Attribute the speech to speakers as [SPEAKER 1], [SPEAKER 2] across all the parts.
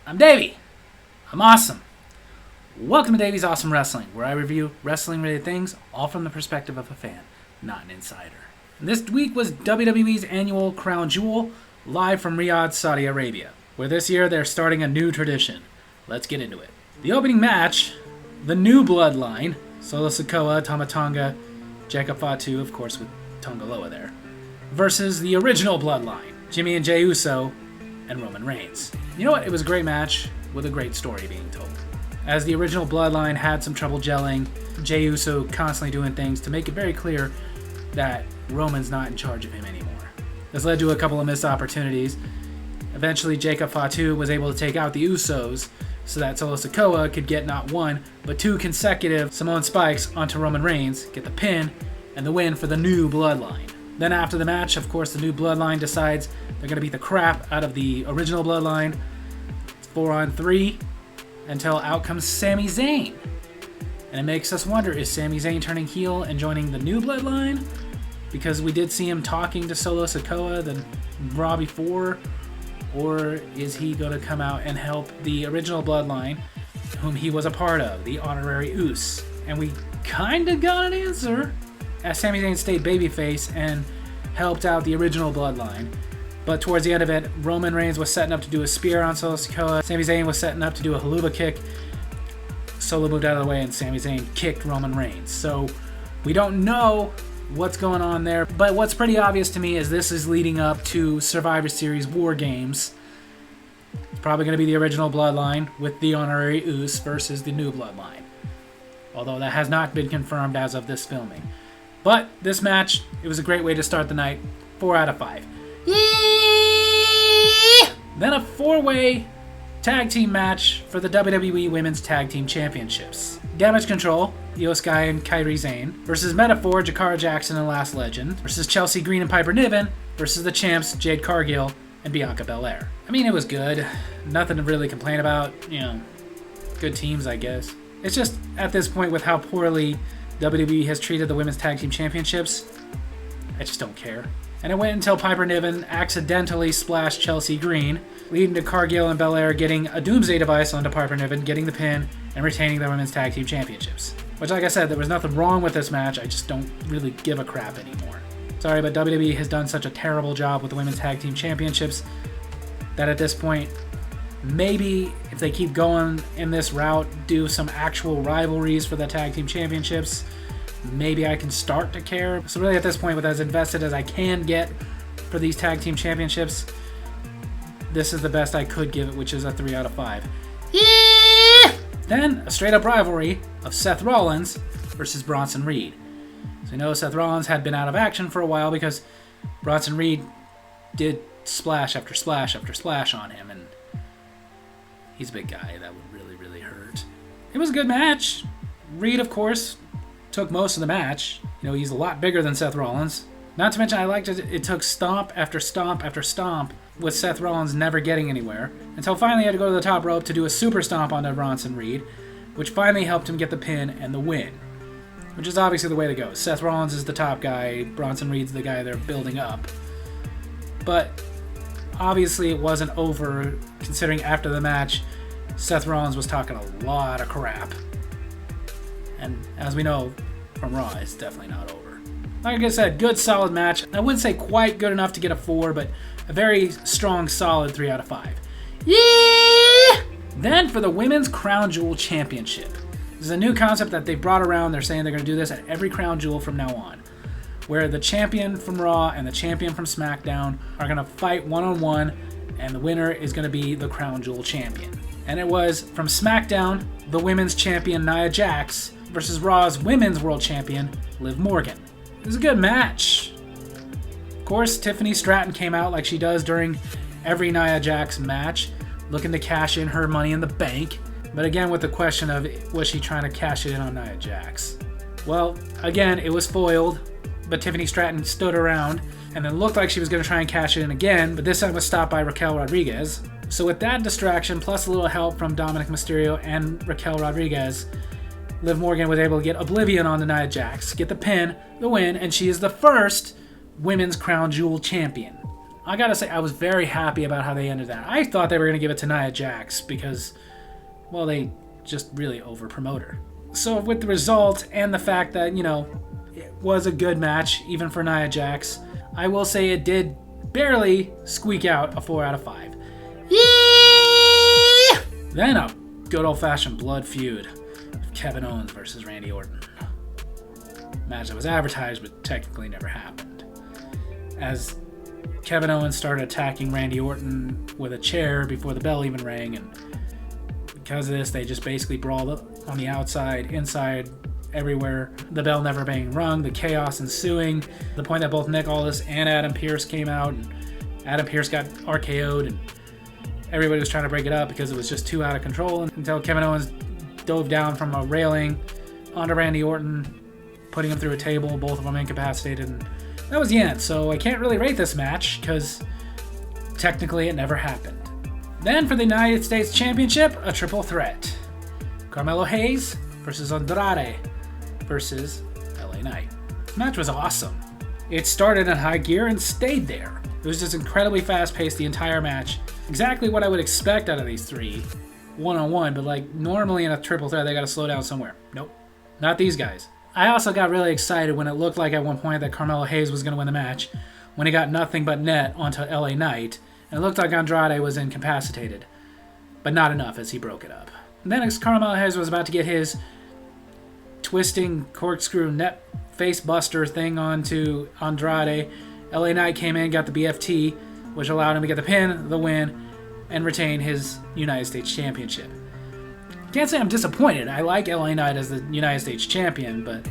[SPEAKER 1] I'm Davy. I'm awesome. Welcome to Davy's Awesome Wrestling, where I review wrestling-related things, all from the perspective of a fan, not an insider. And this week was WWE's annual Crown Jewel, live from Riyadh, Saudi Arabia, where this year they're starting a new tradition. Let's get into it. The opening match, the new bloodline, Solo Sikoa, Tama Tonga, Jacob Fatu, of course with Tonga Loa there, versus the original bloodline, Jimmy and Jey Uso, and Roman Reigns. You know what? It was a great match with a great story being told. As the original bloodline had some trouble gelling, Jey Uso constantly doing things to make it very clear that Roman's not in charge of him anymore. This led to a couple of missed opportunities. Eventually, Jacob Fatu was able to take out the Usos so that Solo Sikoa could get not one, but two consecutive Samoan spikes onto Roman Reigns, get the pin, and the win for the new bloodline. Then after the match, of course, the new bloodline decides they're going to beat the crap out of the original bloodline. It's 4-on-3 until out comes Sami Zayn. And it makes us wonder, is Sami Zayn turning heel and joining the new bloodline? Because we did see him talking to Solo Sikoa the Raw before. Or is he going to come out and help the original bloodline, whom he was a part of, the honorary Uso? And we kind of got an answer, as Sami Zayn stayed babyface and helped out the original bloodline. But towards the end of it, Roman Reigns was setting up to do a spear on Solo Sikoa. Sami Zayn was setting up to do a haluva kick. Solo moved out of the way and Sami Zayn kicked Roman Reigns. So we don't know what's going on there. But what's pretty obvious to me is this is leading up to Survivor Series War Games. It's probably going to be the original bloodline with the honorary Uso versus the new bloodline. Although that has not been confirmed as of this filming. But this match, it was a great way to start the night. 4 out of 5. Then a 4-way tag team match for the WWE Women's Tag Team Championships. Damage Control, Io Sky and Kairi Sane, versus Metaphor, Jakara Jackson and Last Legend, versus Chelsea Green and Piper Niven, versus the champs, Jade Cargill and Bianca Belair. I mean, it was good. Nothing to really complain about. You know, good teams, I guess. It's just, at this point, with how poorly WWE has treated the Women's Tag Team Championships, I just don't care. And it went until Piper Niven accidentally splashed Chelsea Green, leading to Cargill and Belair getting a Doomsday device onto Piper Niven, getting the pin, and retaining the Women's Tag Team Championships. Which, like I said, there was nothing wrong with this match, I just don't really give a crap anymore. Sorry, but WWE has done such a terrible job with the Women's Tag Team Championships that at this point, maybe if they keep going in this route, do some actual rivalries for the Tag Team Championships, maybe I can start to care. So really at this point, with as invested as I can get for these Tag Team Championships, this is the best I could give it, which is a 3 out of 5. Yeah! Then a straight up rivalry of Seth Rollins versus Bronson Reed. So you know Seth Rollins had been out of action for a while because Bronson Reed did splash after splash after splash on him, and he's a big guy. That would really, really hurt. It was a good match. Reed, of course, took most of the match. You know, he's a lot bigger than Seth Rollins. Not to mention, I liked it took stomp after stomp after stomp with Seth Rollins never getting anywhere, until finally he had to go to the top rope to do a super stomp onto Bronson Reed, which finally helped him get the pin and the win, which is obviously the way to go. Seth Rollins is the top guy, Bronson Reed's the guy they're building up. But obviously it wasn't over, considering after the match, Seth Rollins was talking a lot of crap. And as we know from Raw, it's definitely not over. Like I said, good solid match. I wouldn't say quite good enough to get a 4, but a very strong, solid 3 out of 5. Yeah! Then for the Women's Crown Jewel Championship. This is a new concept that they brought around. They're saying they're going to do this at every Crown Jewel from now on, where the champion from Raw and the champion from SmackDown are going to fight one-on-one, and the winner is going to be the Crown Jewel champion. And it was from SmackDown, the women's champion Nia Jax versus Raw's women's world champion Liv Morgan. It was a good match. Of course, Tiffany Stratton came out like she does during every Nia Jax match, looking to cash in her money in the bank. But again, with the question of, was she trying to cash it in on Nia Jax? Well, again, it was foiled, but Tiffany Stratton stood around, and it looked like she was going to try and cash it in again, but this time was stopped by Raquel Rodriguez. So with that distraction, plus a little help from Dominic Mysterio and Raquel Rodriguez, Liv Morgan was able to get Oblivion on the Nia Jax, get the pin, the win, and she is the first Women's Crown Jewel champion. I gotta say, I was very happy about how they ended that. I thought they were gonna give it to Nia Jax because, well, they just really over-promote her. So with the result and the fact that, you know, it was a good match, even for Nia Jax, I will say it did barely squeak out a 4 out of 5. Yeah! Then a good old-fashioned blood feud of Kevin Owens versus Randy Orton. Match that was advertised but technically never happened. As Kevin Owens started attacking Randy Orton with a chair before the bell even rang, and because of this, they just basically brawled on the outside, inside, everywhere. The bell never being rung, the chaos ensuing, the point that both Nick Aldis and Adam Pearce came out, and Adam Pearce got RKO'd, and everybody was trying to break it up because it was just too out of control until Kevin Owens dove down from a railing onto Randy Orton, putting him through a table, both of them incapacitated, and that was the end. So I can't really rate this match because technically it never happened. Then for the United States Championship, a triple threat. Carmelo Hayes versus Andrade versus LA Knight. The match was awesome. It started in high gear and stayed there. It was just incredibly fast-paced the entire match. Exactly what I would expect out of these three, one-on-one, but like normally in a triple threat, they gotta slow down somewhere. Nope, not these guys. I also got really excited when it looked like at one point that Carmelo Hayes was gonna win the match, when he got nothing but net onto LA Knight, and it looked like Andrade was incapacitated, but not enough as he broke it up. And then as Carmelo Hayes was about to get his twisting corkscrew net face buster thing onto Andrade, LA Knight came in, got the BFT, which allowed him to get the pin, the win, and retain his United States Championship. Can't say I'm disappointed. I like LA Knight as the United States Champion, but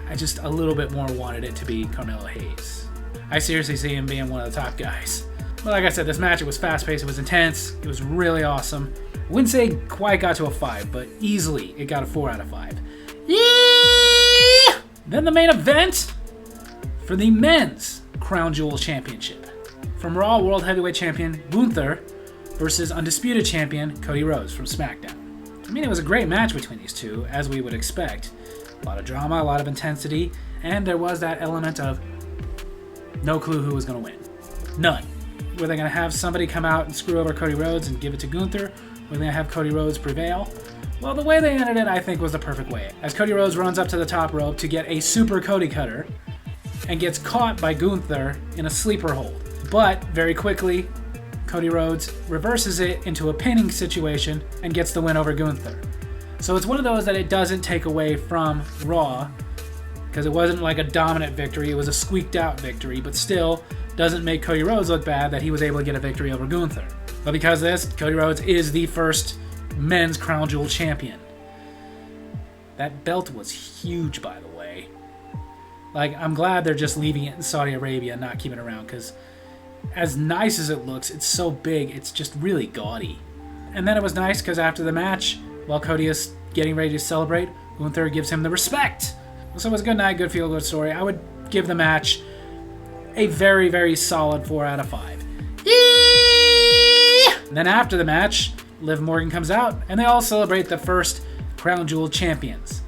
[SPEAKER 1] I just a little bit more wanted it to be Carmelo Hayes. I seriously see him being one of the top guys. But like I said, this match, it was fast-paced, it was intense, it was really awesome. I wouldn't say it quite got to a 5, but easily it got a 4 out of 5. Yeah! Then the main event for the Men's Crown Jewel Championship. From Raw World Heavyweight Champion Gunther versus Undisputed Champion Cody Rhodes from SmackDown. I mean, it was a great match between these two, as we would expect. A lot of drama, a lot of intensity, and there was that element of no clue who was going to win. None. Were they going to have somebody come out and screw over Cody Rhodes and give it to Gunther? Were they going to have Cody Rhodes prevail? Well, the way they ended it, I think, was the perfect way. As Cody Rhodes runs up to the top rope to get a super Cody cutter and gets caught by Gunther in a sleeper hold. But very quickly, Cody Rhodes reverses it into a pinning situation and gets the win over Gunther. So it's one of those that it doesn't take away from Raw, because it wasn't like a dominant victory, it was a squeaked out victory, but still doesn't make Cody Rhodes look bad that he was able to get a victory over Gunther. But because of this, Cody Rhodes is the first Men's Crown Jewel champion. That belt was huge, by the way. Like, I'm glad they're just leaving it in Saudi Arabia and not keeping it around, because as nice as it looks, it's so big, it's just really gaudy. And then it was nice because after the match, while Cody is getting ready to celebrate, Gunther gives him the respect. So it was a good night, good feel, good story. I would give the match a very, very solid 4 out of 5. And then after the match, Liv Morgan comes out, and they all celebrate the first Crown Jewel champions.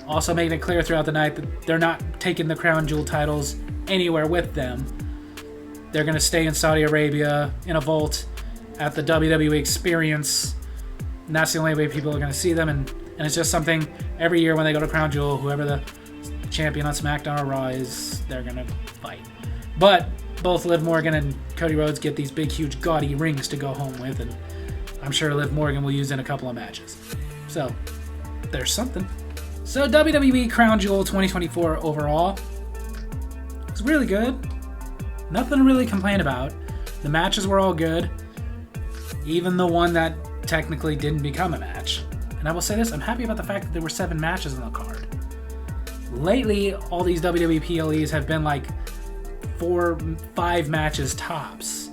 [SPEAKER 1] Also making it clear throughout the night that they're not taking the Crown Jewel titles anywhere with them. They're going to stay in Saudi Arabia in a vault at the WWE Experience. And that's the only way people are going to see them. And it's just something every year when they go to Crown Jewel, whoever the champion on SmackDown or Raw is, they're going to fight. But both Liv Morgan and Cody Rhodes get these big, huge, gaudy rings to go home with. And I'm sure Liv Morgan will use in a couple of matches. So, there's something. So, WWE Crown Jewel 2024 overall was really good. Nothing to really complain about. The matches were all good. Even the one that technically didn't become a match. And I will say this, I'm happy about the fact that there were 7 matches on the card. Lately, all these WWE PLEs have been like 4, 5 matches tops.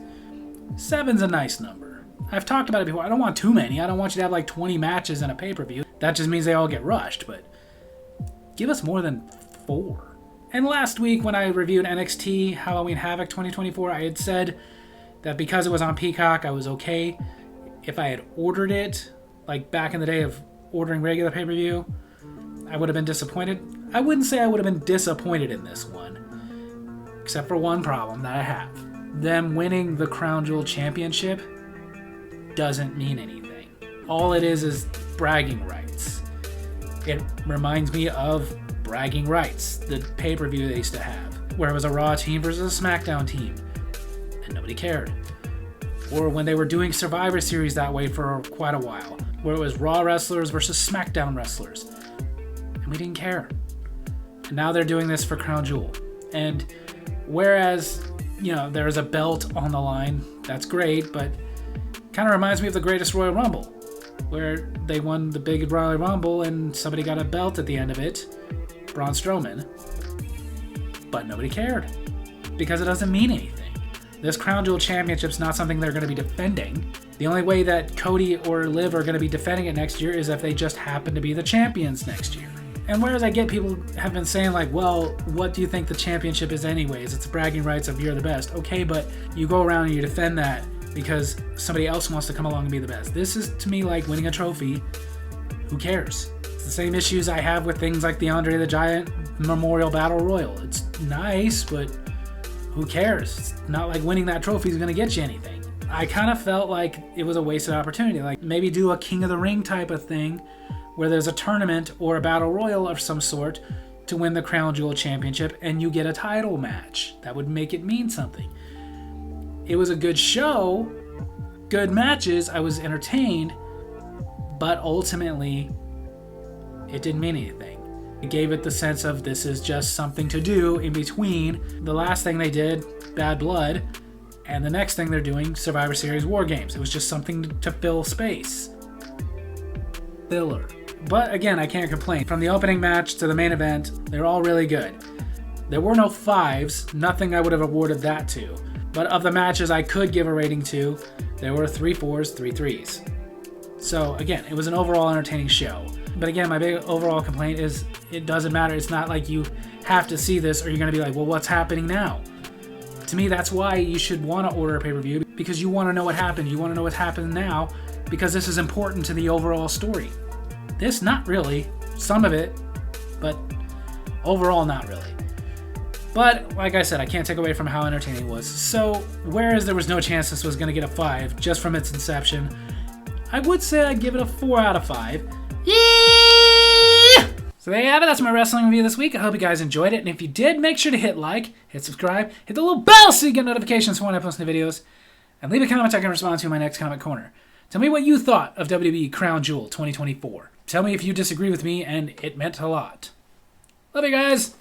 [SPEAKER 1] 7's a nice number. I've talked about it before. I don't want too many. I don't want you to have like 20 matches in a pay-per-view. That just means they all get rushed, but give us more than 4. And last week when I reviewed NXT Halloween Havoc 2024, I had said that because it was on Peacock, I was okay. If I had ordered it, like back in the day of ordering regular pay-per-view, I would have been disappointed. I wouldn't say I would have been disappointed in this one, except for one problem that I have. them winning the Crown Jewel Championship doesn't mean anything. All it is bragging rights. It reminds me of Bragging Rights, the pay-per-view they used to have, where it was a Raw team versus a SmackDown team, and nobody cared. Or when they were doing Survivor Series that way for quite a while, where it was Raw wrestlers versus SmackDown wrestlers, and we didn't care. And now they're doing this for Crown Jewel. And whereas, there's a belt on the line, that's great, but kind of reminds me of the Greatest Royal Rumble, where they won the big Royal Rumble and somebody got a belt at the end of it, Braun Strowman, but nobody cared because it doesn't mean anything. This Crown Jewel Championship's not something they're going to be defending. The only way that Cody or Liv are going to be defending it next year is if they just happen to be the champions next year. And whereas I get people have been saying like, well, what do you think the championship is anyways? It's bragging rights of you're the best. Okay, but you go around and you defend that because somebody else wants to come along and be the best. This is, to me, like winning a trophy. Who cares? It's the same issues I have with things like the Andre the Giant Memorial Battle Royal. It's nice, but who cares? It's not like winning that trophy is going to get you anything. I kind of felt like it was a wasted opportunity. Like maybe do a King of the Ring type of thing where there's a tournament or a battle royal of some sort to win the Crown Jewel Championship and you get a title match. That would make it mean something. It was a good show, good matches, I was entertained, but ultimately, it didn't mean anything. It gave it the sense of this is just something to do in between the last thing they did, Bad Blood, and the next thing they're doing, Survivor Series War Games. It was just something to fill space. Filler. But again, I can't complain. From the opening match to the main event, they're all really good. There were no 5s, nothing I would have awarded that to. But of the matches I could give a rating to, there were 3 4s, 3 3s. So again, it was an overall entertaining show. But again, my big overall complaint is it doesn't matter. It's not like you have to see this or you're going to be like, well, what's happening now? To me, that's why you should want to order a pay-per-view, because you want to know what happened. You want to know what's happening now because this is important to the overall story. This, not really. Some of it, but overall, not really. But, like I said, I can't take away from how entertaining it was. So, whereas there was no chance this was going to get a 5 just from its inception, I would say I'd give it a 4 out of 5. Yeah! So there you have it. That's my wrestling review this week. I hope you guys enjoyed it. And if you did, make sure to hit like, hit subscribe, hit the little bell so you get notifications when I post new videos, and leave a comment I can respond to in my next comment corner. Tell me what you thought of WWE Crown Jewel 2024. Tell me if you disagree with me and it meant a lot. Love you guys.